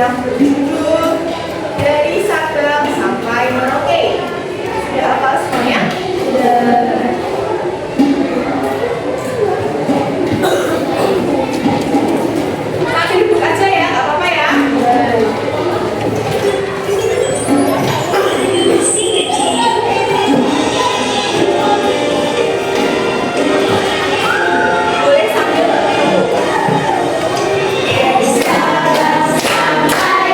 yang berjudul Dari Sabang Sampai Merauke. Sudah hafal semuanya? Sudah. Sambil duduk aja ya, nggak apa-apa ya. Boleh sambil duduk. Dari Sabang sampai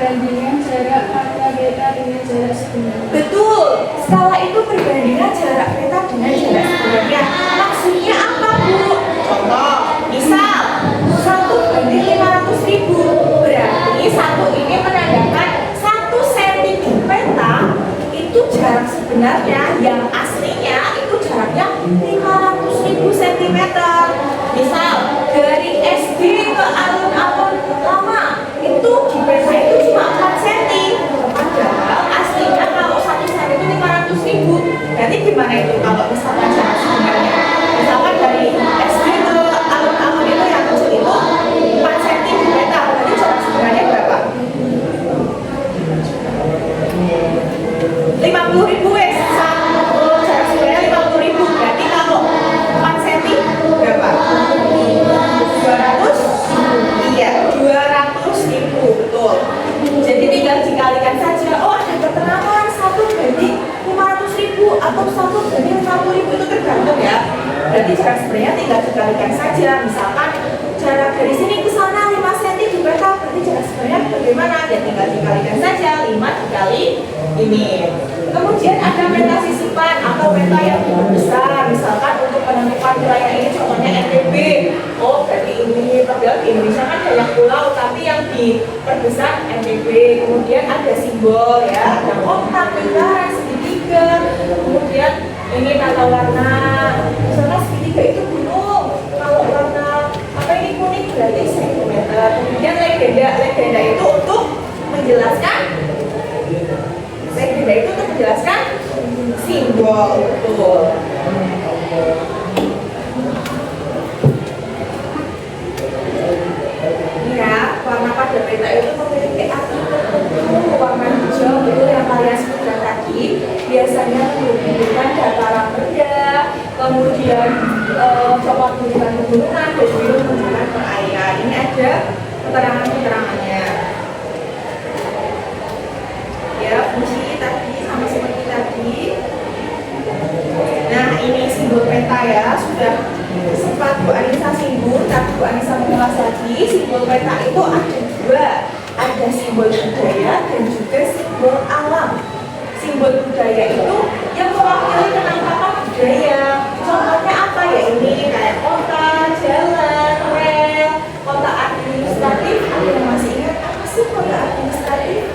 perbandingan jarak karena beta dengan jarak sebenarnya. Betul, skala itu perbandingan jarak peta dengan jarak sebenarnya. Maksudnya apa, Bu? Contoh, misal 1/500.000, berarti 1 ini menandakan 1 cm di peta itu jarak sebenarnya, yang aslinya itu jaraknya 500.000 cm. Misal dari SD ke alun-alun lama itu di peta itu cuma 4 cm, padahal aslinya kalau 1 cm itu 500.000. Nanti gimana itu kalau misalkan jarak sebenarnya? Misalkan dari SD ke alun-alun itu yang kecil itu 4 cm di peta, berarti jarak sebenarnya berapa? 50.000 wes. Jarak sebenarnya 50.000, berarti kalau 4 cm berapa? 200? Iya, 200.000, betul. Jadi tinggal dikalikan saja. Oh, ada keterangan 1/500.000 atau 1/50.000, itu tergantung ya. Berarti jarak sebenarnya tinggal dikalikan saja. Misalkan jarak dari sini ke sana 5 cm di peta, berarti jarak sebenarnya bagaimana? Ya tinggal dikalikan saja 5 dikali ini. Kemudian ada peta sisipan atau peta yang lebih besar. Misalkan untuk menentukan wilayah ini contohnya NTB. Oh, berarti ini padahal di Indonesia kan banyak pulau, tapi yang diperbesar NTB. Kemudian ada simbol ya, ada kotak, lingkaran, segitiga. Kemudian ini tata warna. Misalnya segitiga itu gunung. Kalau warna apa ini kuning berarti sentimeter. Kemudian legenda. Legenda itu untuk menjelaskan simbol, betul. Ini ya, warna pada peta itu memiliki arti tertentu. Warna hijau itu yang kalian sebutkan tadi biasanya menunjukkan dataran rendah, kemudian coklat menunjukkan pegunungan, dan biru menunjukkan perairan. Ini ada keterangan-keterangannya. Ya, fungsi tadi sama seperti tadi. Nah, ini simbol peta ya, sudah sempat Bu Anissa singgung, tapi Bu Anissa mengulas lagi. Simbol peta itu ada dua, ada simbol budaya dan juga simbol alam. Simbol budaya itu yang mewakili penampakan budaya. Contohnya apa ya? Ini kayak kota, jalan, rel, kota administratif. Ada yang masih ingat apa sih kota administratif?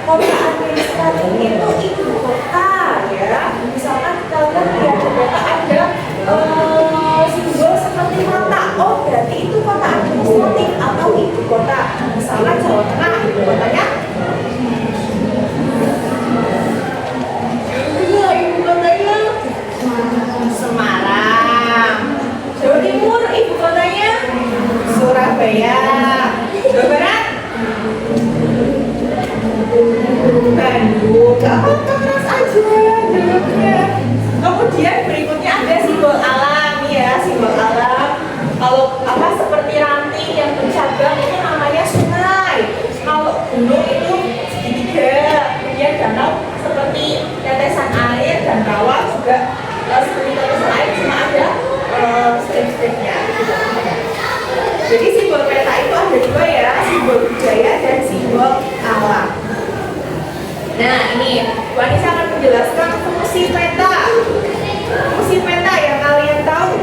Kota administratif itu ibu kota ya. Misalkan kita lihat di peta ada simbol seperti mata. Oh, berarti itu kota administratif atau ibu kota. Misalkan Jawa Tengah, ibu kotanya ibu kotanya Semarang. Jawa Timur ibu kotanya Surabaya. Jawa Barat Bandung. Gak apa-apa, keras aja jawabnya. Kemudian berikutnya ada simbol alam ya, simbol alam. Kalau apa seperti ranting yang bercabang itu namanya sungai. Kalau gunung itu segitiga. Kemudian danau seperti tetesan air, dan rawa juga seperti tetesan air, cuma ada strip-stripnya. Jadi simbol peta itu ada dua ya, simbol budaya dan simbol alam. Nah, ini Bu Anissa akan menjelaskan fungsi peta. Fungsi peta yang kalian tahu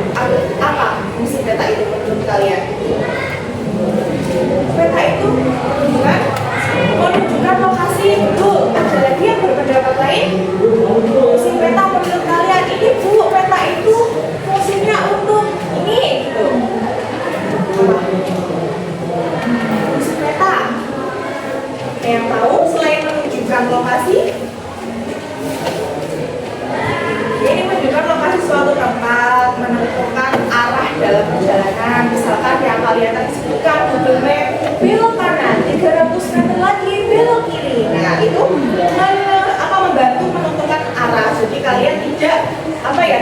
apa? Fungsi peta itu menurut kalian? Peta itu menunjukkan lokasi. Betul. Ada lagi yang berpendapat lain? Fungsi peta menurut kalian ini, Bu, peta itu fungsinya untuk ini gitu. Fungsi peta yang tahu selain menunjukkan lokasi, ini menunjukkan lokasi suatu tempat, menentukan arah dalam perjalanan. Misalkan yang kalian tadi sebutkan Google Map, belok kanan 300 meter lagi belok kiri. Nah, itu membantu menentukan arah. Jadi kalian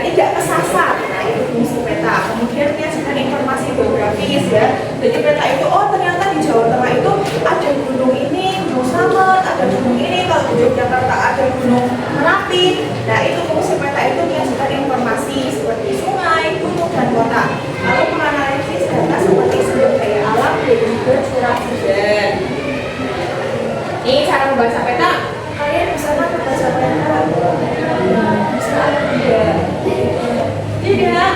tidak kesasar. Nah, itu fungsi peta. Kemudian menyajikan informasi geografis ya. Jadi peta itu, oh ternyata di Jawa Tengah itu ada gunung ini, Gunung Slamet, ada gunung ini. Kalau di Yogyakarta ada Gunung Merapi. Nah, itu fungsi peta itu menyajikan informasi seperti sungai, gunung, dan kota. Lalu menganalisis data seperti sumber daya alam dan juga curah hujan. Ini cara membaca peta. Kalian bisa nggak membaca peta? Bisa tidak? Tidak.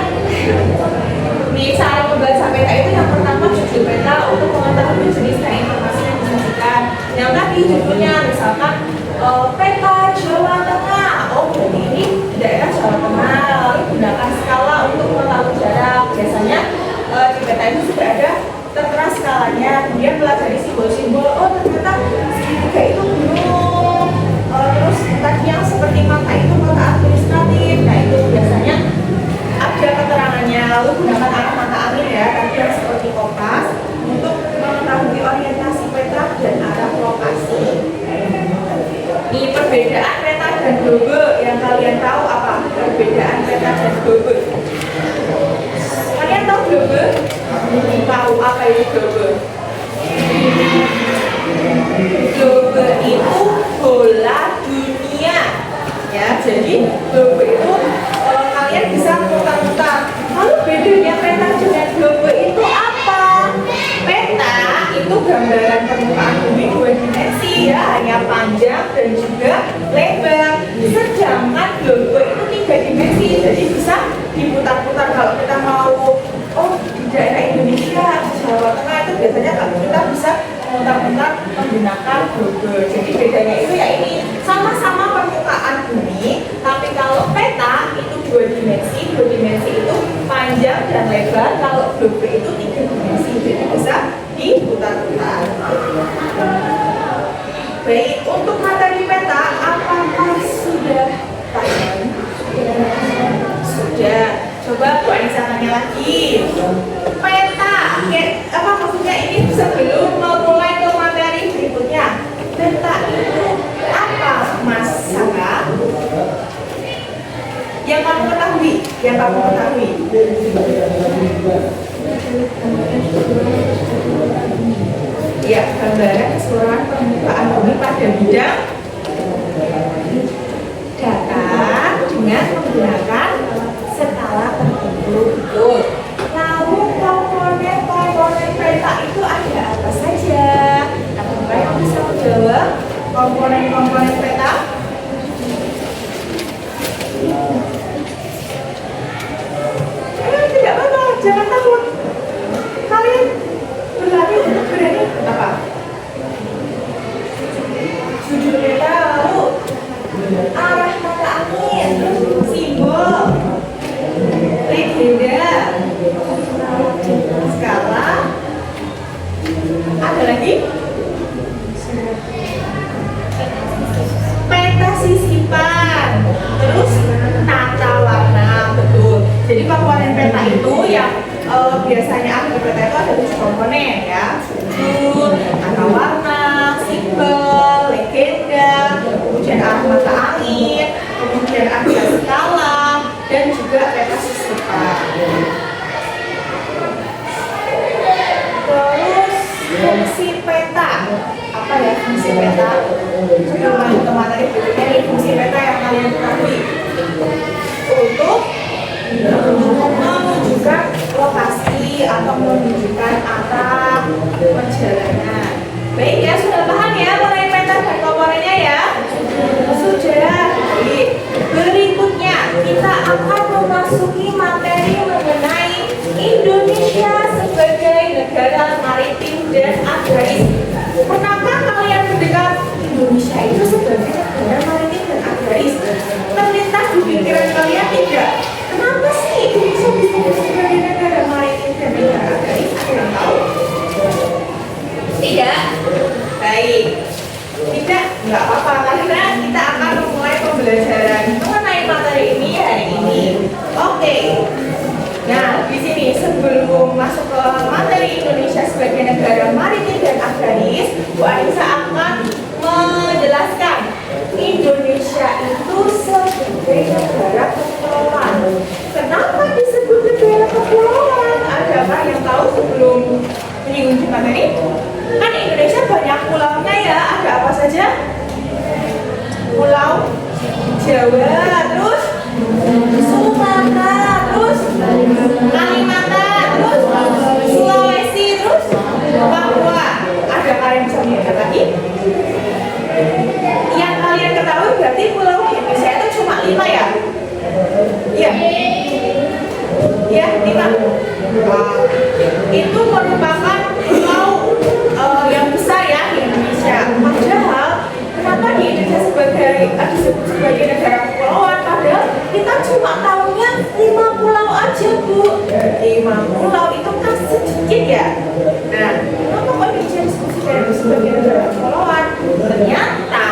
Ini cara membaca peta itu yang pertama judul peta untuk mengetahui jenisnya informasi yang disajikan. Yang tadi judulnya misalkan peta Jawa Tengah. Oh, berarti ini daerah Jawa Tengah. Lalu gunakan skala untuk mengetahui jarak. Biasanya di peta itu sudah ada tertera skalanya. Kemudian pelajari simbol-simbol. Oh, ternyata segitiga itu gunung. Terus tadi yang seperti mata itu mata administratif. Nah, itu biasanya ada keterangannya. Lalu gunakan arah mata angin ya, tadi yang seperti kompas untuk mengetahui orientasi peta dan arah lokasi. Ini perbedaan peta dan globe. Yang kalian tahu apa perbedaan peta dan globe? Kalian tahu globe? Tahu apa itu globe? Globe itu bola dunia. Ya, jadi globe itu kalian bisa putar-putar. Lalu bedanya peta dengan globe itu apa? Peta itu gambaran permukaan bumi 2 dimensi ya, hanya panjang dan juga lebar. Sedangkan globe itu 3 dimensi, jadi bisa diputar-putar. Kalau kita mau di daerah Indonesia, Jawa Tengah itu biasanya kalau kita bisa memutar-putar menggunakan globe. Jadi bedanya itu ya ini, sama-sama permukaan bumi, tapi kalau peta itu 2 dimensi. 2 dimensi itu panjang dan lebar. Kalau globe itu 3 dimensi, jadi bisa diputar-putar. Baik, untuk materi peta apakah sudah paham? Sudah. Coba Bu Anissa tanya lagi. Peta, apa maksudnya ini sebelum memulai ke materi berikutnya? Peta itu apa, Mas Saka? Yang kamu ketahui, ya, gambaran keseluruhan permukaan bumi pada bidang datar dengan menggunakan skala tertentu. Betul. Lalu komponen peta itu ada apa saja? Apakah yang bisa menjawab komponen peta? Tidak apa-apa, jangan takut. Kalian berlari untuk berani apa? Judul peta, lalu arah mata angin, simbol, legenda, skala, ada lagi? Peta sisipan, terus tata warna, betul. Jadi komponen peta itu yang biasanya ada di peta itu ada 7 komponen ya, sudut, tata warna, simbol, legenda, kemudian arah mata angin, kemudian ada skala, dan juga peta sisipan. Terus fungsi peta, apa ya fungsi peta? Sebelum lanjut ke materi berikutnya nih, fungsi peta yang kalian ketahui untuk menunjukkan lokasi atau menunjukkan arah perjalanan. Baik ya, sudah paham ya mengenai peta dan komponennya ya? Sudah. Baik. Berikutnya kita akan memasuki materi mengenai Indonesia sebagai negara maritim dan agraris. Pernahkah kalian mendengar Indonesia itu sebagai negara maritim dan agraris? Terlintas di pikiran kalian tidak? Kenapa sih Indonesia disebut sebagai negara maritim dan negara agraris? Ada yang tahu? Tidak? Baik. Tidak? Nggak apa-apa, karena kita akan memulai pembelajaran mengenai materi ini hari ini. Oke. Nah, di sini sebelum masuk ke materi Indonesia sebagai negara maritim dan agraris, Bu Anissa akan menjelaskan Indonesia itu sebagai negara kepulauan. Kenapa disebut negara kepulauan? Adakah yang tahu sebelum menyinggung materi? Kan Indonesia banyak pulaunya ya. Ada apa saja? Pulau Jawa, terus Sumatera, terus Kalimantan, terus Sulawesi, terus Papua. kalian bisa melihat tadi? Yang kalian ketahui berarti pulau di Indonesia itu cuma 5 ya? Iya. Ya, 5. Itu merupakan pulau yang besar ya di Indonesia. Padahal kenapa di Indonesia disebut sebagai negara kepulauan? Padahal kita cuma tahunya 5 pulau aja, Bu. 5 pulau itu kan sedikit ya. Nah, kenapa kok Indonesia disebut sebagai negara kepulauan? Ternyata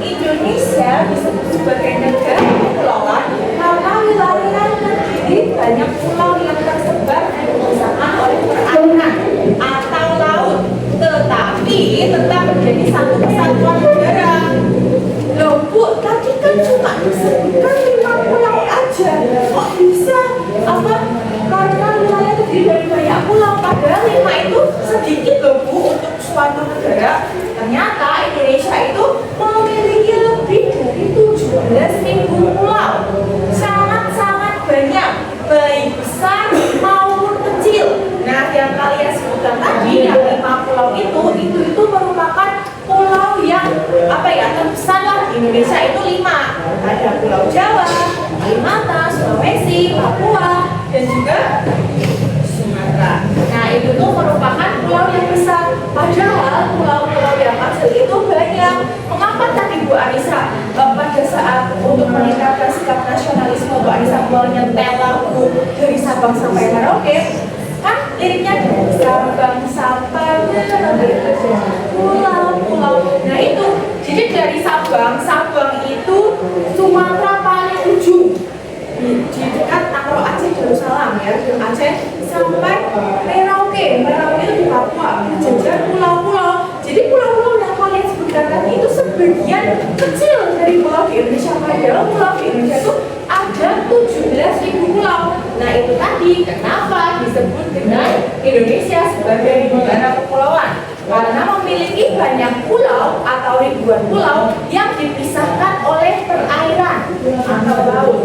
Indonesia disebut sebagai negara kepulauan karena wilayahnya terdiri banyak pulau yang tersebar dan dipisahkan oleh perairan atau laut, tetapi tetap menjadi satu kesatuan negara. Loh Bu, tadi kan cuma disebutkan 5 pulau aja, kok bisa? Karena wilayah terdiri dari banyak pulau, padahal 5 itu sedikit loh Bu untuk suatu negara. Ternyata Indonesia itu memiliki lebih dari 17.000 pulau, sangat-sangat banyak, baik besar maupun kecil. Nah, yang kalian sebutkan tadi, yang 5 pulau itu merupakan pulau yang terbesar lah di Indonesia itu 5. Ada Pulau Jawa, Kalimantan, Sulawesi, Papua, dan juga Sumatera. Nah, itu tuh merupakan pulau yang besar. Padahal pulau-pulau yang kecil itu banyak. Mengapa tadi Bu Anissa pada saat untuk meningkatkan sikap nasionalisme Bu Anissa menyetel lagu dari Sabang sampai Merauke? Kan liriknya Sabang sampai Merauke, pulau-pulau. Nah itu, jadi dari Sabang itu Sumatera paling ujung di dekat Akro Aceh Darussalam ya, Aceh sampai Merauke itu di Papua, jajar pulau-pulau. Jadi pulau-pulau yang kalian sebutkan tadi itu sebagian kecil dari pulau di Indonesia, padahal pulau di Indonesia itu ada 17.000 pulau. Nah itu tadi kenapa disebut dengan Indonesia sebagai negara kepulauan, karena memiliki banyak pulau atau ribuan pulau yang dipisahkan oleh perairan atau laut.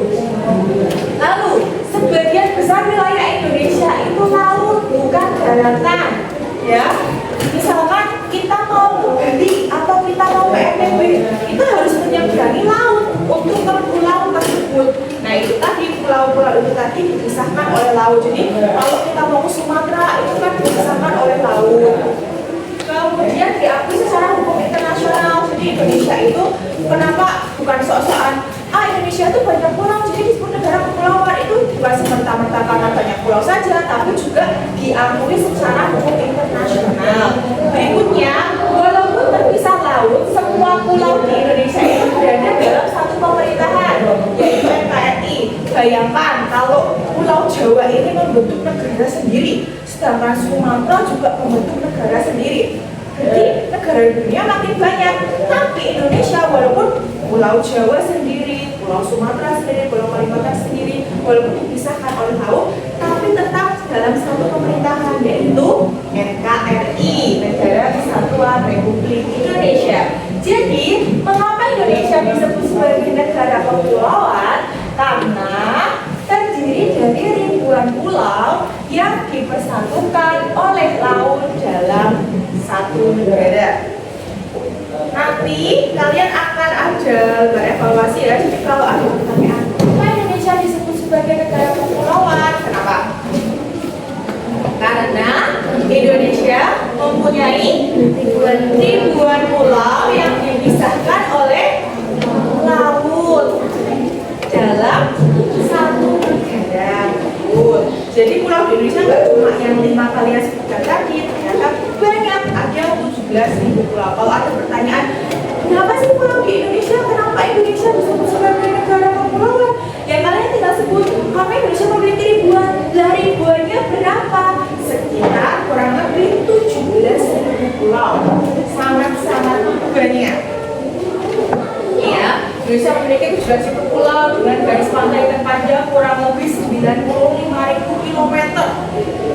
Lalu sebagian besar wilayah Indonesia itu laut, bukan daratan ya. Misalkan kita mau beli atau kita mau PNBP, kita harus menyeberangi laut untuk ke pulau tersebut. Nah itu tadi pulau-pulau itu tadi dipisahkan oleh laut. Jadi kalau kita mau ke Sumatera itu kan dipisahkan oleh laut. Kemudian diakui secara hukum internasional. Jadi Indonesia itu kenapa bukan sok-sokan Indonesia itu banyak pulau jadi disebut negara kepulauan, itu bukan semerta-merta karena banyak pulau saja, tapi juga diakui secara hukum internasional. Berikutnya, walaupun terpisah laut, semua pulau di Indonesia itu berada dalam satu pemerintahan, yaitu NKRI. Bayangkan kalau Pulau Jawa ini membentuk negara sendiri, sedangkan Sumatera juga membentuk negara sendiri. Jadi negara dunia makin banyak, tapi Indonesia walaupun Pulau Jawa sendiri, Pulau Sumatera sendiri, Pulau Kalimantan sendiri, walaupun dipisahkan oleh laut, tapi tetap dalam satu pemerintahan, yaitu NKRI, Negara Kesatuan Republik Indonesia. Jadi, mengapa Indonesia disebut sebagai negara kepulauan? Karena terdiri dari ribuan pulau yang dipersatukan oleh laut dalam satu negara. Nanti kalian akan ada berevaluasi ya. Jadi kalau ada pertanyaan, kenapa Indonesia disebut sebagai negara kepulauan? Kenapa? Karena Indonesia mempunyai ribuan pulau yang dipisahkan oleh laut dalam satu negara. Jadi pulau di Indonesia nggak cuma yang 5 kalian sebutkan tadi, ternyata banyak, ada 17.000 pulau. Kalau ada pertanyaan, kenapa sih pulau di Indonesia? Kenapa Indonesia disebut sebagai negara kepulauan? Ya kalian tinggal sebut, karena Indonesia memiliki ribuan. Lah ribuannya berapa? Sekitar kurang lebih 17.000 pulau. Sangat-sangat banyak. Ya, Indonesia memiliki 17.000 pulau dengan garis pantai terpanjang kurang lebih 95.000 km.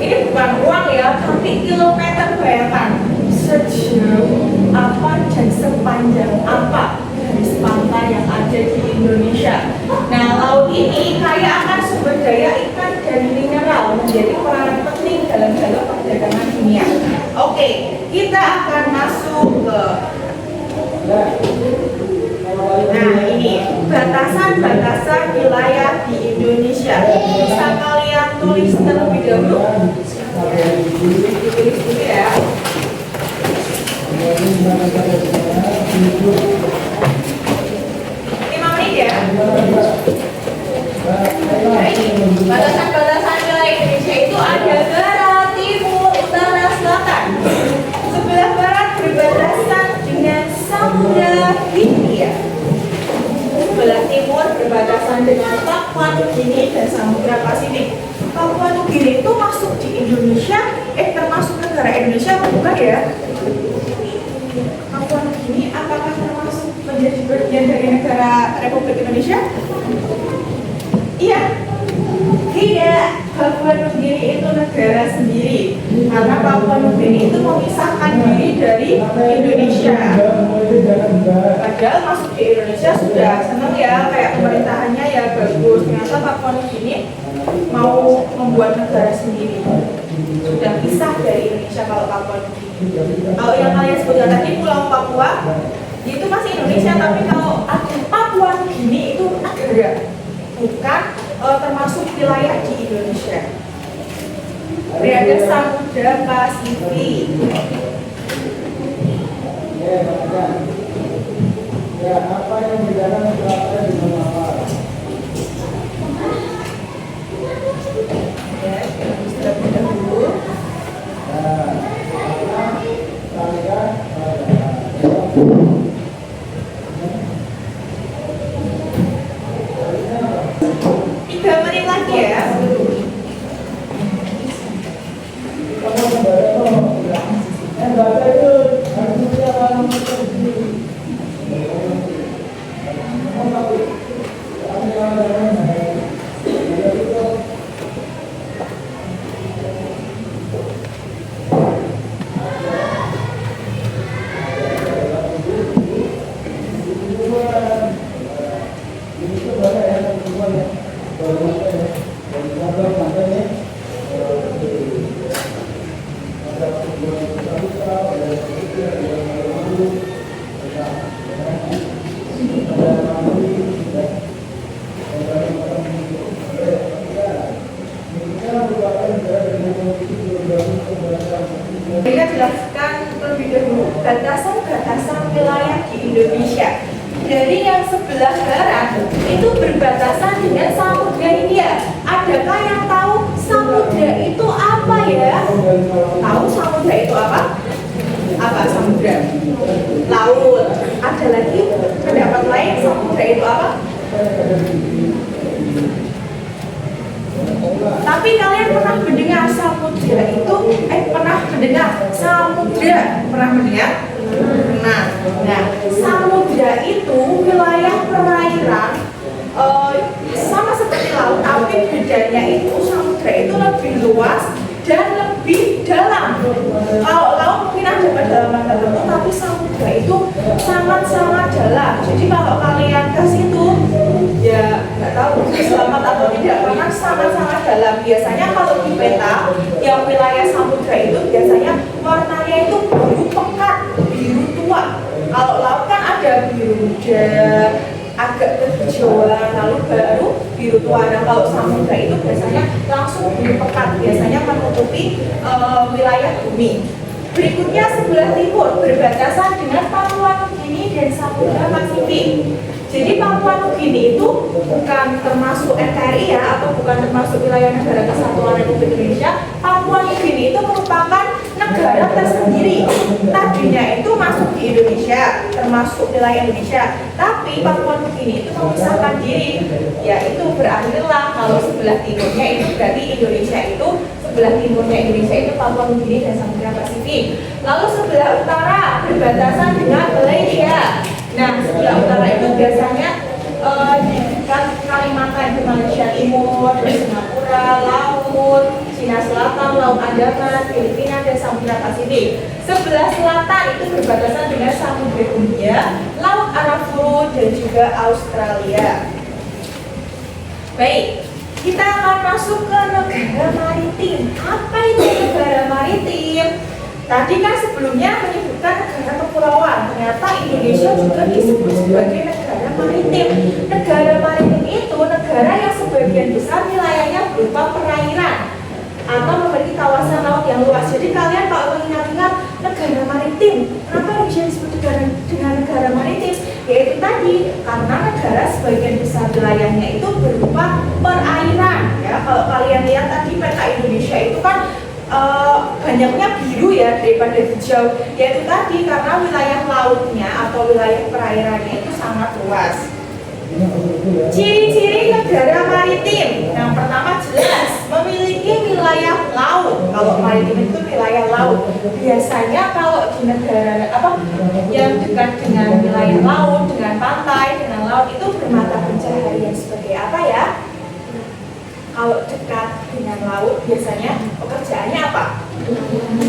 Ini bukan ruang ya, tapi kilometer. Bayangkan sejauh apa dan sepanjang apa garis pantai yang ada di Indonesia. Nah, laut ini kaya akan sumber daya ikan dan mineral, menjadi peranan penting dalam jalur perdagangan dunia. Oke, kita kita akan masuk ke ini batasan-batasan wilayah di Indonesia. Bisa kalian tulis terlebih dahulu. Ditulis dulu ya. 5 menit ya. Nah, ini batasan-batasan wilayah Indonesia itu ada barat, timur, utara, selatan. Sebelah barat berbatasan dengan Samudra Hindia. Sebelah timur berbatasan dengan Papua Nugini dan Samudra Pasifik. Papua Nugini itu masuk di Indonesia, termasuk negara Indonesia bukan ya? Papua Nugini apakah termasuk menjadi bagian dari negara Republik Indonesia? Iya. Tidak. Papua Nugini itu negara sendiri karena Papua Nugini itu memisahkan diri dari Indonesia. Padahal masuk di Indonesia sudah senang ya, kayak pemerintahannya ya bagus. Ternyata Papua Nugini mau membuat negara sendiri, sudah pisah dari Indonesia. Kalau Papua Nugini, kalau yang kalian sebutkan tadi Pulau Papua itu masih Indonesia, tapi kalau Papua Nugini itu negara, bukan termasuk wilayah di Indonesia. Berada Samudra Pasifik. Ya, apa yang berjalan berapa di mana apa? Ya, kita sudah dulu. Nah, saya 3 menit lagi ya. Kita jelaskan terlebih dahulu batasan-batasan wilayah di Indonesia. Dari yang sebelah barat itu berbatasan dengan Samudra Hindia. Adakah yang tahu samudra itu apa ya? Tahu samudra itu apa? Apa samudra? Laut. Ada lagi pendapat lain samudra itu apa? Tapi kalian pernah mendengar samudra itu? Pernah mendengar samudra? Pernah mendengar? Nah, samudra itu wilayah perairan sama seperti laut, tapi bedanya itu samudra itu lebih luas dan lebih dalam. Kalau laut mungkin ada kedalaman tertentu, tapi samudra itu sangat-sangat dalam. Jadi kalau kalian ke situ, ya nggak tahu selamat atau tidak, karena sangat-sangat dalam. Biasanya kalau di peta yang wilayah samudra itu biasanya warnanya itu biru pekat, biru tua. Kalau laut kan ada biru muda, agak kehijauan, lalu baru biru tua. Nah, kalau samudra itu biasanya langsung biru pekat, biasanya menutupi wilayah bumi. Berikutnya sebelah timur berbatasan dengan Papua Nugini dan Samudra Pasifik. Jadi Papua Nugini itu bukan termasuk NKRI ya, atau bukan termasuk wilayah negara kesatuan Republik Indonesia. Papua Nugini itu merupakan negara tersendiri. Tadinya itu masuk di Indonesia, termasuk wilayah Indonesia. Tapi Papua Nugini itu memisahkan diri. Ya itu berakhirlah kalau sebelah timurnya itu berarti Indonesia itu, sebelah timurnya Indonesia itu Papua Nugini dan Samudra Pasifik. Lalu sebelah utara berbatasan dengan Malaysia. Nah, sebelah utara itu biasanya kan Kalimantan, Malaysia Timur, Singapura, Laut, Cina Selatan, Laut Andaman, Filipina, dan Samudra Pasifik. Sebelah selatan itu berbatasan dengan Samudra Hindia, Laut Arafuru, dan juga Australia. Baik, kita akan masuk ke negara maritim. Apa itu negara maritim? Tadi kan sebelumnya menyebutkan negara kepulauan, ternyata Indonesia juga disebut sebagai negara maritim. Negara maritim itu negara yang sebagian besar wilayahnya berupa perairan atau memiliki kawasan laut yang luas. Jadi kalian kalau mengingat-ingat negara maritim, kenapa Indonesia disebut dengan negara maritim? Yaitu tadi karena negara sebagian besar wilayahnya itu berupa perairan. Ya, kalau kalian lihat tadi peta Indonesia itu kan banyaknya biru ya daripada hijau, yaitu tadi karena wilayah lautnya atau wilayah perairannya itu sangat luas. Ciri-ciri negara maritim yang pertama jelas memiliki wilayah laut. Kalau maritim itu wilayah laut. Biasanya kalau di negara yang dekat dengan wilayah laut, dengan pantai, dengan laut itu bermata pencaharian sebagai apa ya? Kalau dekat dengan laut biasanya pekerjaannya apa?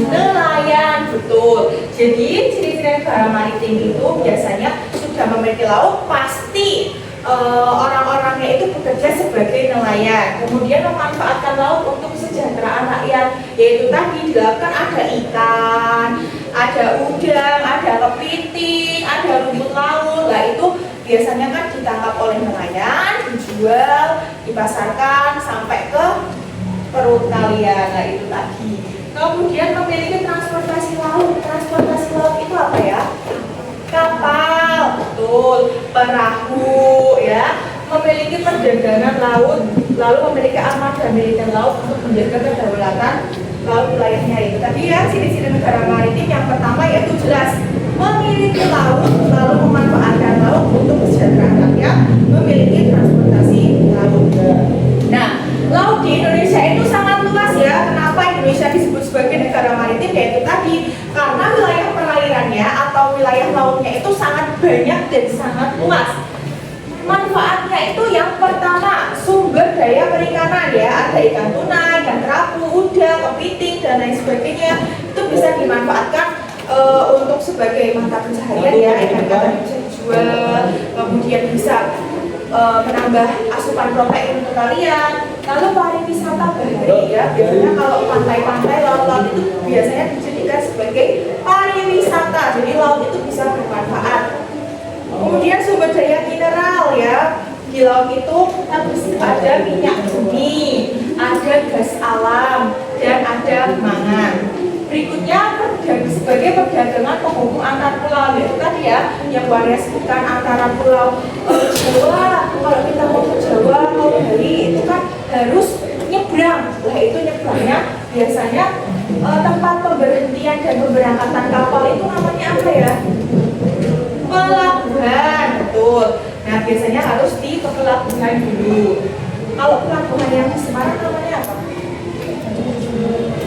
Nelayan, betul. Jadi ciri-ciri negara maritim itu biasanya sudah memiliki laut, pasti orang-orangnya itu bekerja sebagai nelayan. Kemudian memanfaatkan laut untuk kesejahteraan rakyat, yaitu tadi dilakukan ada ikan, ada udang, ada kepiting, ada rumput laut. Lah itu biasanya kan ditangkap oleh nelayan, dijual, dipasarkan sampai ke perut kalian. Nah itu tadi. Kemudian memiliki transportasi laut. Transportasi laut itu apa ya? Kapal, betul, perahu, ya, memiliki perdagangan laut, lalu memiliki armada militer laut untuk menjaga kedaulatan laut wilayahnya itu. Tadi ya ciri-ciri negara maritim yang pertama yaitu jelas memiliki laut, lalu memanfaatkan laut untuk kesejahteraan rakyat, memiliki transportasi laut. Nah, laut di Indonesia itu sangat luas ya. Kenapa Indonesia disebut sebagai negara maritim? Yaitu tadi karena wilayah perairannya atau wilayah lautnya itu sangat banyak dan sangat luas. Manfaatnya itu yang pertama sumber daya perikanan ya, ada ikan tuna, ikan kerapu, udang, kepiting dan lain sebagainya itu bisa dimanfaatkan untuk sebagai mata pencaharian ya, ikan-ikan bisa dijual, kemudian bisa menambah asupan protein untuk kalian. Lalu pariwisata bahari ya, biasanya kalau pantai-pantai laut-laut itu biasanya dijadikan sebagai pariwisata, jadi laut itu bisa bermanfaat. Kemudian sumber daya mineral ya, di laut itu ada minyak bumi, ada gas alam, dan ada mangan. Berikutnya sebagai perdagangan penghubung antar pulau, yaitu tadi ya yang Waria sebutkan antara pulau Jawa. Kalau kita mau ke Jawa, mau Bali itu kan harus nyebrang. Lah itu nyebrangnya biasanya tempat pemberhentian dan pemberangkatan kapal itu namanya apa ya? Pelabuhan, betul. Nah biasanya harus di pelabuhan dulu. Kalau pelabuhan yang di Semarang namanya apa?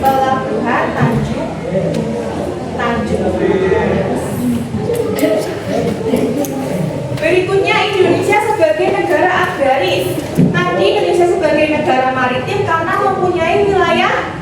Pelabuhan Tanjung. Berikutnya Indonesia sebagai negara agraris. Tadi Indonesia sebagai negara maritim karena mempunyai wilayah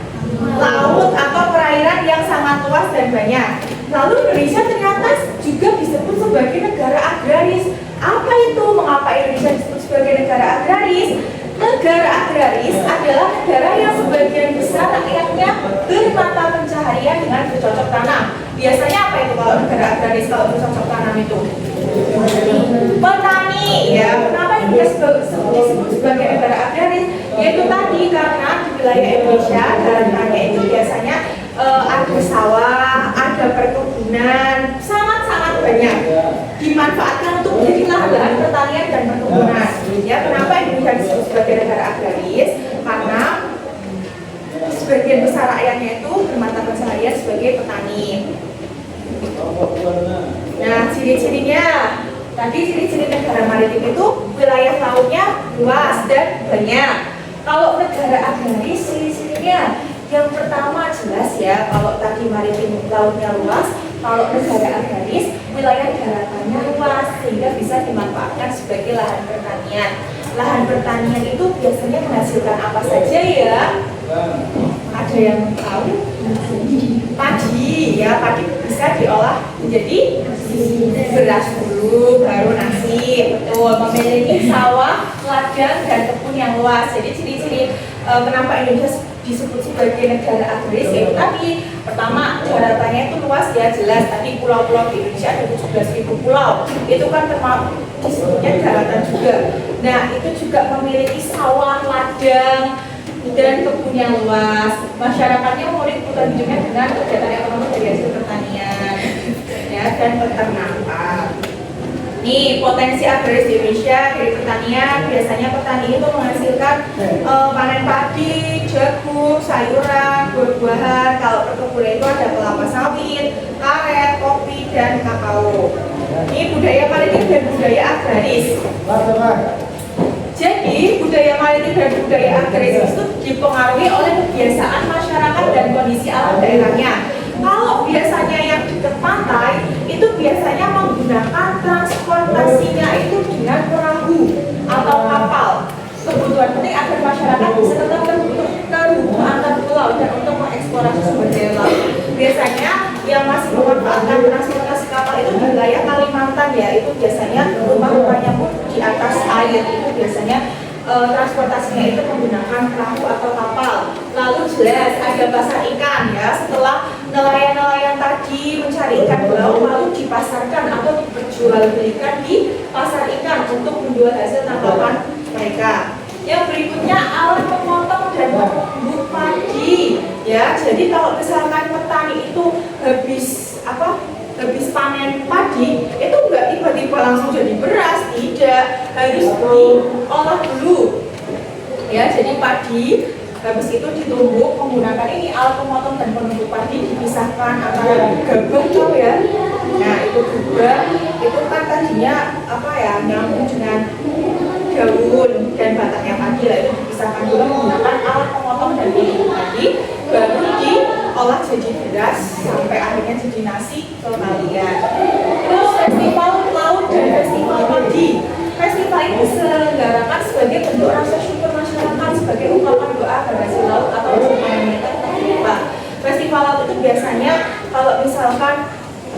laut atau perairan yang sangat luas dan banyak. Lalu Indonesia ternyata juga disebut sebagai negara agraris. Apa itu? Mengapa Indonesia disebut sebagai negara agraris? Negara agraris adalah negara yang sebagian besar rakyatnya bermata pencaharian dengan bercocok tanam. Biasanya apa itu kalau negara agraris, kalau bercocok tanam itu? Petani ya. Kenapa Indonesia disebut sebagai negara agraris? Yaitu tadi karena di wilayah Indonesia daerahnya itu biasanya ada sawah, ada perkebunan, sangat-sangat banyak dimanfaatkan untuk menjadi lahan pertanian dan perkebunan. Ya, kenapa Indonesia disebut sebagai negara agraris? Karena sebagian besar rakyatnya itu bermata pencaharian sebagai petani. Nah, ciri-cirinya tadi ciri-ciri negara maritim itu wilayah lautnya luas dan banyak. Kalau negara agraris ciri-cirinya yang pertama jelas ya, kalau tadi maritim lautnya luas, kalau negara agraris wilayah daratannya luas sehingga bisa dimanfaatkan sebagai lahan pertanian. Lahan pertanian itu biasanya menghasilkan apa saja ya? Ada yang tahu? Padi ya, padi bisa diolah menjadi beras dulu, baru nasi. Betul, memiliki sawah, ladang dan kebun yang luas. Jadi ciri-ciri kenapa Indonesia disebut sebagai negara agraris yaitu tadi pertama daratannya itu luas ya jelas, tadi pulau-pulau di Indonesia ada 17.000 pulau, itu kan termasuk disebutnya daratan juga. Nah itu juga memiliki sawah, ladang, dan kebun yang luas. Masyarakatnya memiliki kebutuhan hidupnya dengan kegiatan ekonomi dari hasil pertanian ya, dan peternakan. Nih potensi agraris di Indonesia dari pertanian, biasanya petani itu menghasilkan panen padi, jagung, sayuran, buah-buahan. Kalau perkebunan itu ada kelapa sawit, karet, kopi, dan kakao. Ini budaya maritim dan budaya agraris. Jadi budaya maritim dan budaya agraris itu dipengaruhi oleh kebiasaan masyarakat dan kondisi alam daerahnya. Kalau biasanya yang dekat pantai itu biasanya menggunakan transportasinya itu dengan perahu atau kapal. Kebutuhan penting agar masyarakat bisa tetap terhubung antar pulau dan untuk mengeksplorasi sumber daya laut. Biasanya yang masih memanfaatkan transportasi kapal itu di wilayah Kalimantan ya, itu biasanya rumah-rumahnya pun di atas air, itu biasanya transportasinya itu menggunakan perahu atau kapal. Lalu jelas ada pasar ikan ya, setelah nelayan-nelayan tadi mencari ikan di laut lalu dipasarkan atau diperjualbelikan di pasar ikan untuk menjual hasil tangkapan mereka. Yang berikutnya alat memotong dan menumbuk padi ya. Jadi kalau misalkan petani itu habis panen padi itu nggak tiba-tiba langsung jadi beras, tidak, harus diolah dulu ya. Jadi padi habis itu ditumbuk menggunakan ini alat pemotong dan penumbuk padi, dipisahkan antara gabung tuh ya. Nah itu juga itu kan tadinya nyambung dengan daun dan batangnya padi lah, itu dipisahkan dulu menggunakan alat pemotong dan penumbuk padi, baru diolah jadi beras sampai akhirnya jadi nasi ke kalian. Terus festival laut dan festival padi. Festival ini diselenggarakan sebagai bentuk rasa syukur masyarakat sebagai ungkapan doa agar hasil laut atau hasil panen mereka terlimpah. Festival laut itu biasanya kalau misalkan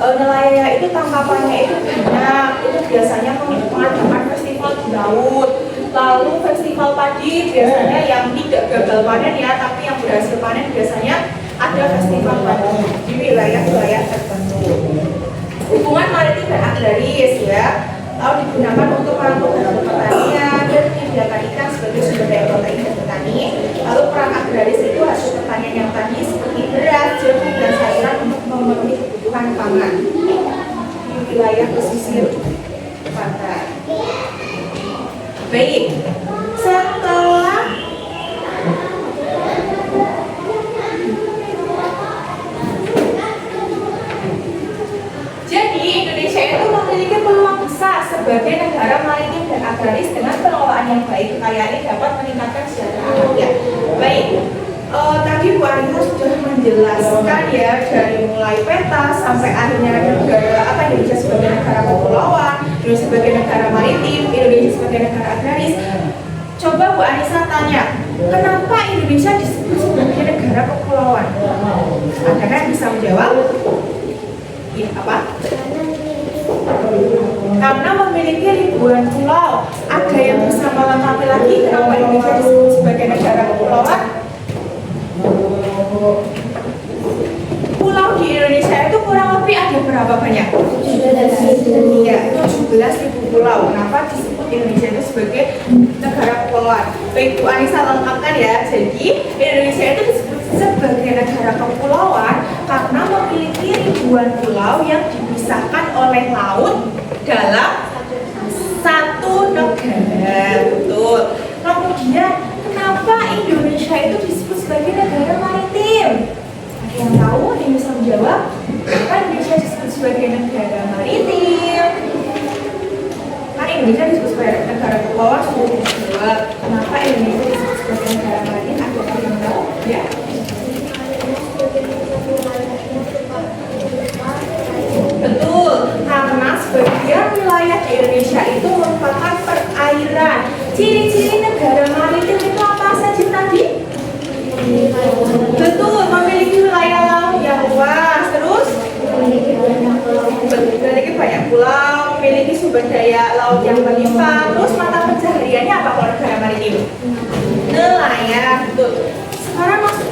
nelayan itu tangkapannya itu banyak, itu biasanya mengadakan festival di laut. Lalu festival padi biasanya yang tidak gagal panen ya, tapi yang berhasil panen biasanya ada festival padi di wilayah-wilayah tertentu. Hubungan maritim dan agraris ya, lalu digunakan untuk melakukan hasil pertanian dan menyediakan ikan sebagai sumber daya protein dan petani. Lalu peran agraris itu hasil pertanian yang tadi seperti beras, jagung, dan sayuran untuk memenuhi kebutuhan pangan di wilayah pesisir pantai. Baik, setelah jadi Indonesia itu memiliki peluang besar sebagai negara maritim dan agraris dengan pengelolaan yang baik. Kekayaan ini dapat meningkatkan kesejahteraan rakyat. Baik, tadi Bu Anita sudah menjelaskan ya dari mulai peta sampai akhirnya Indonesia sebagai negara kepulauan, Indonesia sebagai negara maritim, Indonesia sebagai negara agraris. Coba Bu Anissa tanya, kenapa Indonesia disebut sebagai negara kepulauan? Ada kan bisa menjawab? Ya, apa? Karena memiliki ribuan pulau. Ada yang bisa melengkapi lagi kenapa Indonesia disebut sebagai negara kepulauan? Pulau di Indonesia itu kurang lebih ada berapa banyak? 17.000. Ya, 17.000 pulau. Kenapa disebut Indonesia itu sebagai negara kepulauan? Baik, Bu Anissa lengkapkan ya. Jadi Indonesia itu disebut sebagai negara kepulauan karena memiliki ribuan pulau yang dipisahkan oleh laut dalam satu negara. Betul. Kemudian kenapa Indonesia itu disebut sebagai negara maritim? Ada yang tahu? Ada yang bisa menjawab? Kenapa Indonesia disebut sebagai negara maritim? Kan Indonesia disebut sebagai negara kepulauan, sudah dijawab. Kenapa Indonesia disebut sebagai negara maritim? Ada yang tahu? Ya. Betul, karena sebagian wilayah di Indonesia itu merupakan perairan. Ciri-ciri negara maritim itu apa saja tadi? Betul, memiliki wilayah laut yang luas, terus memiliki banyak pulau, memiliki sumber daya laut yang berlimpah, terus mata pencahariannya apa kalau negara maritim? Nelayan, betul. Sekarang masuk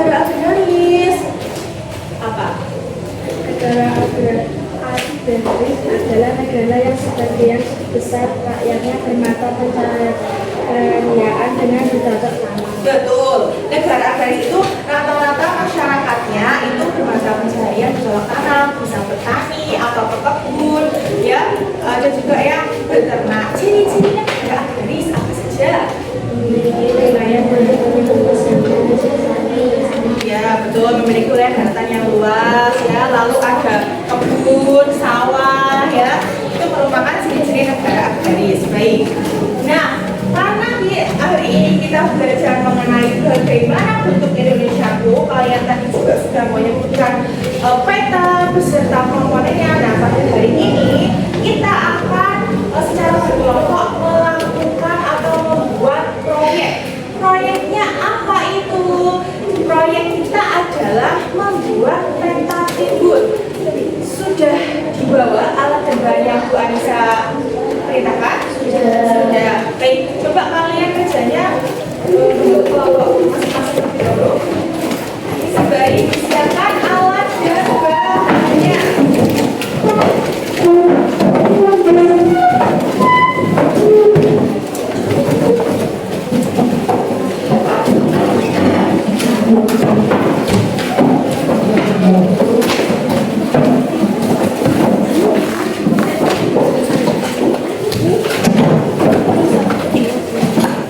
negara agraris? Apa? Negara agraris adalah negara yang sebagian besar rakyatnya bermata pencahayaan dengan bercocok tanam. Betul. Negara agraris itu rata-rata masyarakatnya itu bermata pencaharian bercocok tanam, bisa bertani atau berkebun, ya. Ada juga yang beternak. Ciri-cirinya negara agraris apa saja? Memiliki wilayah penduduk Ya, betul, memiliki wilayah daratan yang luas, ya. Lalu ada kebun, sawah, ya. Itu merupakan ciri-ciri negara agraris. Baik. Nah, karena di hari ini kita belajar mengenai bagaimana bentuk Indonesia Bu, kalian tadi juga sudah menyebutkan peta beserta komponennya. Nah, pada hari ini kita akan secara berkelompok melakukan atau membuat proyek. Proyeknya apa itu? Proyek kita adalah membuat peta timbul. Sudah dibawa alat dan bahan yang Bu Anissa perintahkan? Sudah. Baik, coba kalian kerjanya untuk kelompok masing-masing terlebih dahulu. Baik, siapkan alat dan bahannya.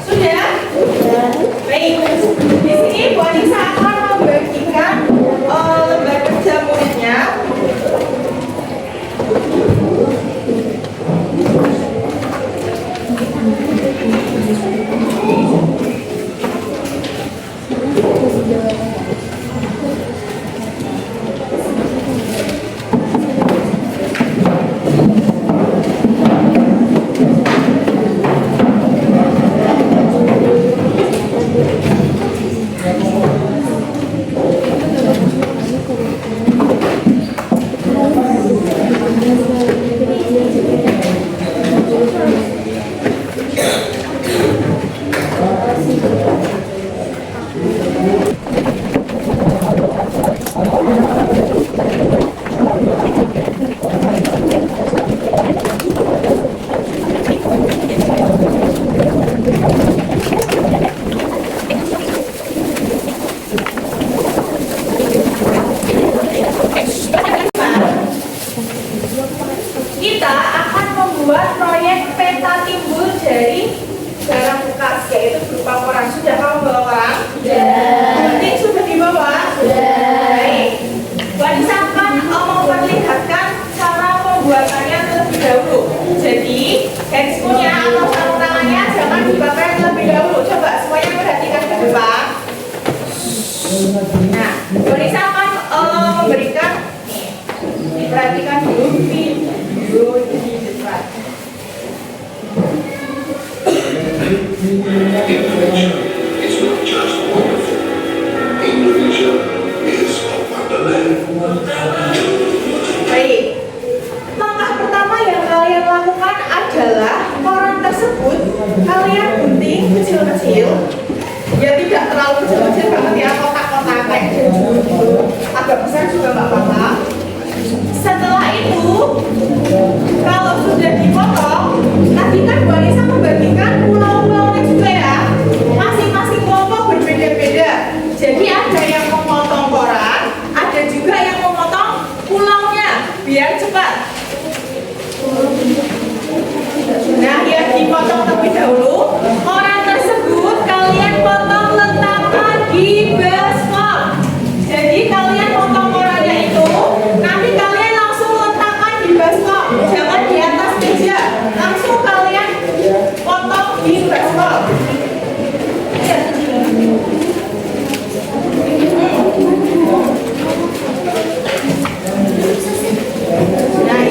Sudah? Baik. Di sini Bu Anissa akan membagikan lembar kerja muridnya. Kita akan membuat proyek peta timbul dari barang bekas, yaitu berupa koran. Sudah kamu bawa koran? Sudah. Penting sudah dibawa? Sudah. Baik. Bu Anissa akan memperlihatkan cara pembuatannya terlebih dahulu. Jadi, garis punya atau sarung tangannya jangan dipakai terlebih dahulu. Coba semuanya perhatikan ke depan. Nah, Bu Anissa akan memberikan, perhatikan dulu video di depan. It's not just wonderful. Indonesia is a wonderland. Baik. Langkah pertama yang kalian lakukan adalah koran tersebut kalian gunting kecil-kecil. Ya tidak terlalu kecil-kecil banget ya, kotak-kotak kayak gitu. Agak besar juga nggak apa-apa. Setelah itu, kalau sudah dipotong, tadi kan Bu Anissa membagikan pulau-pulaunya juga ya. Masing-masing kelompok berbeda-beda. Jadi ada yang memotong koran, ada juga yang memotong pulaunya, biar cepat. Nah, yang dipotong terlebih dahulu, koran tersebut kalian potong letakkan di baskom. Jadi kalian potong korannya itu, nanti kalian langsung letakkan di baskom, jangan di atas meja, langsung kalian potong di baskom. Nah,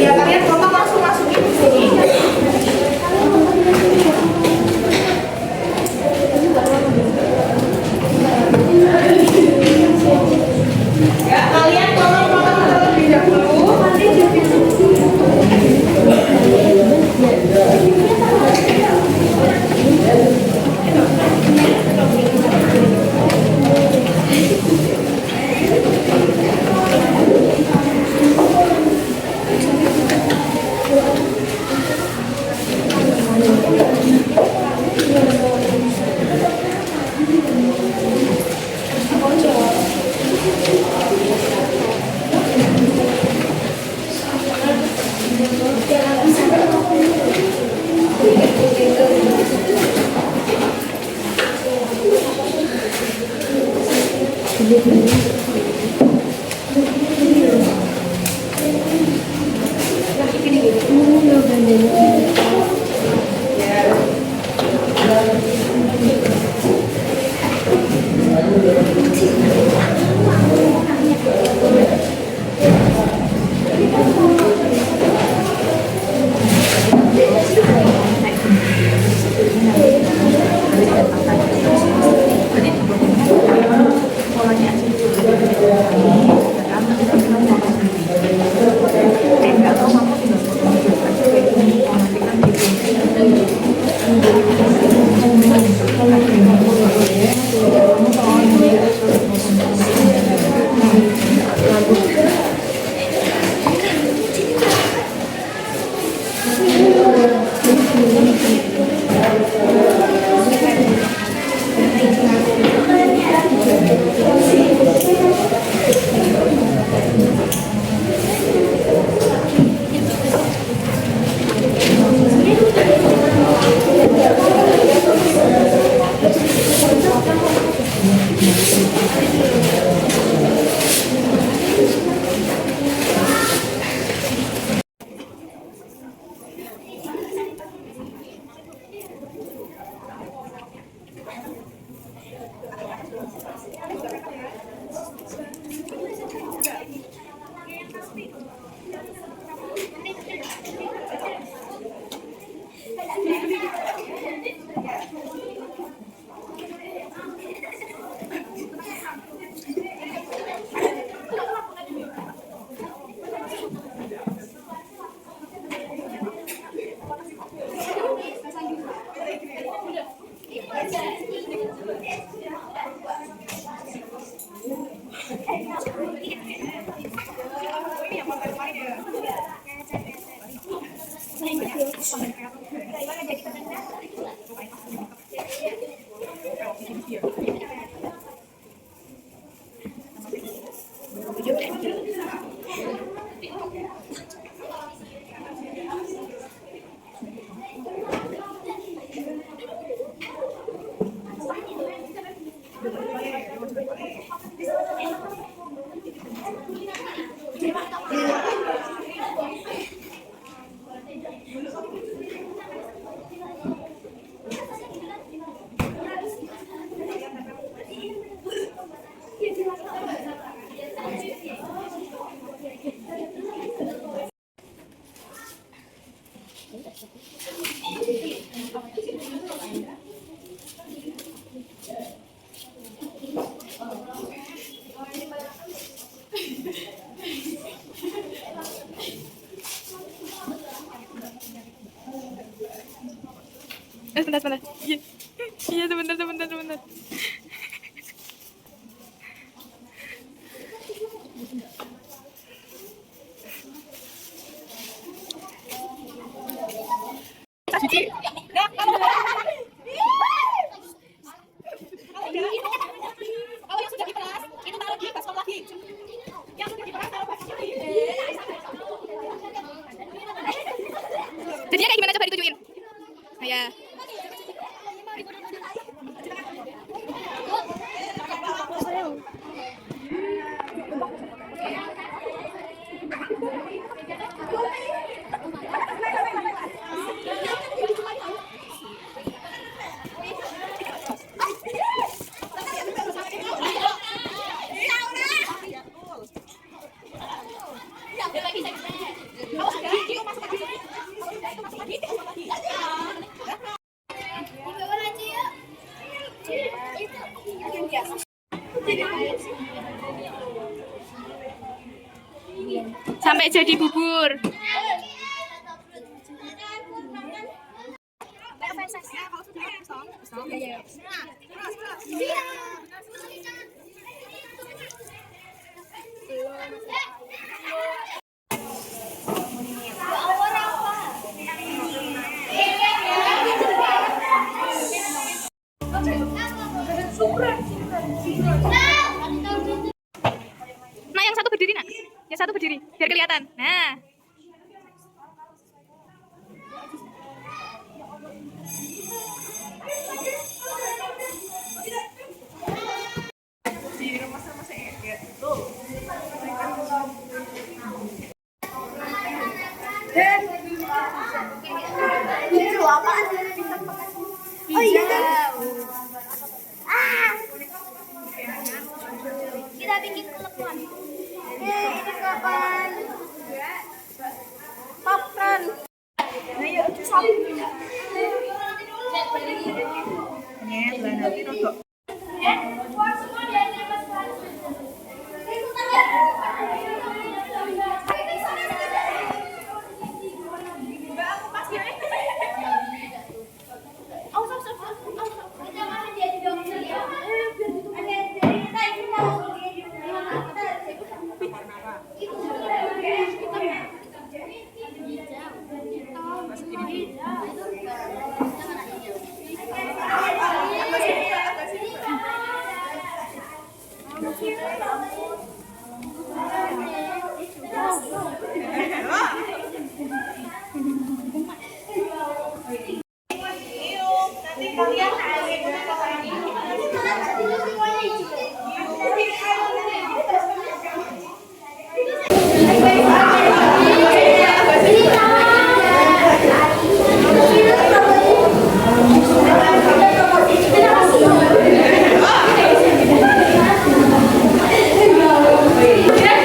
Sebentar. Iya. Iya, sebentar. Cuci. Kalau yang sudah diperas, itu taruh di baskom lagi. Yang sudah diperas taruh baskom lagi. Jadinya kayak gimana, coba ditunjukin. Nah, ya. Sampai jadi bubur. Nah, yang satu berdiri, nak. Yang satu berdiri, biar kelihatan. Nah. Itu apa? Oh iya. Kita bikin telepon. Ini kapan? Popcorn. Ayo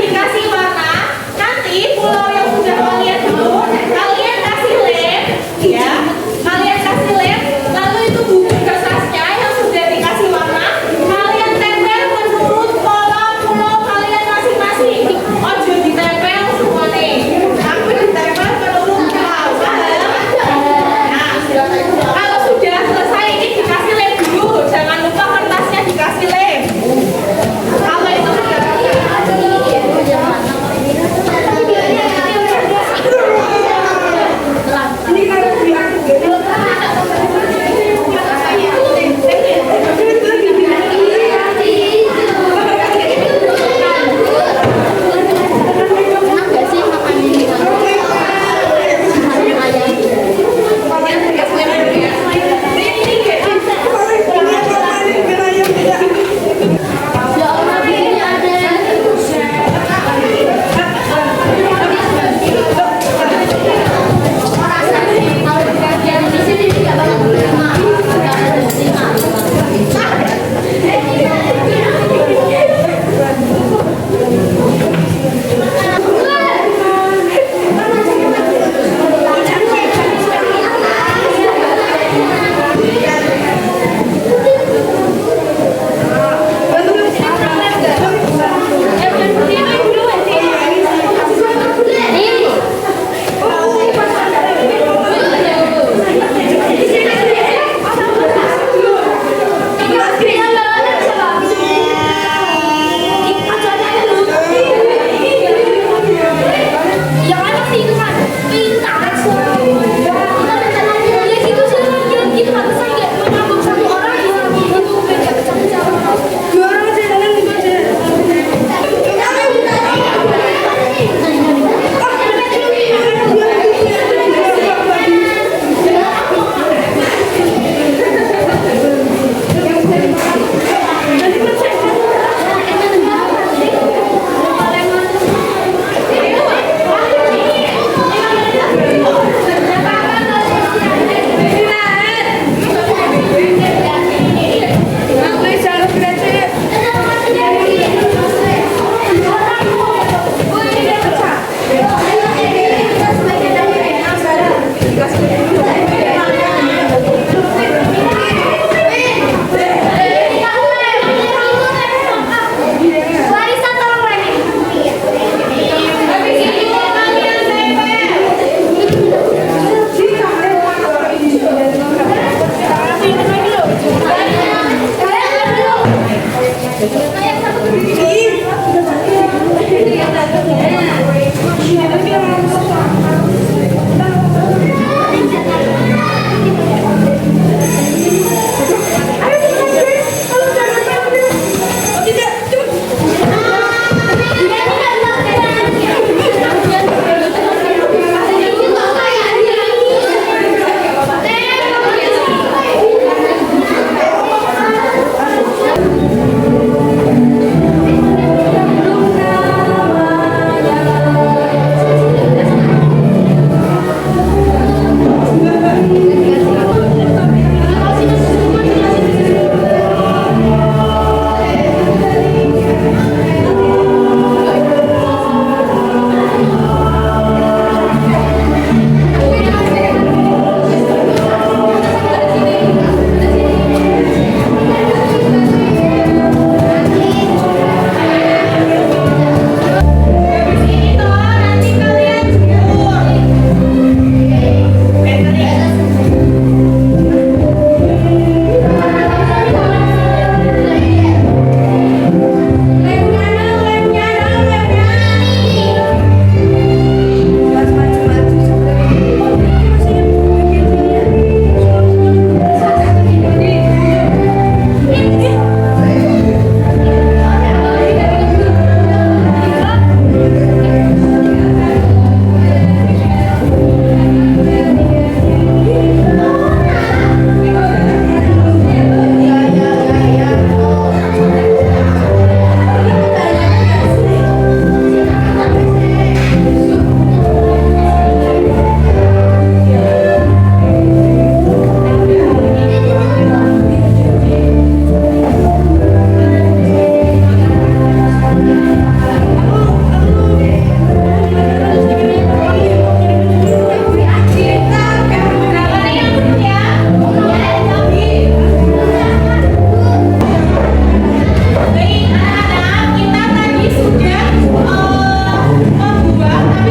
Dikasih warna, nanti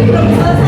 belum selesai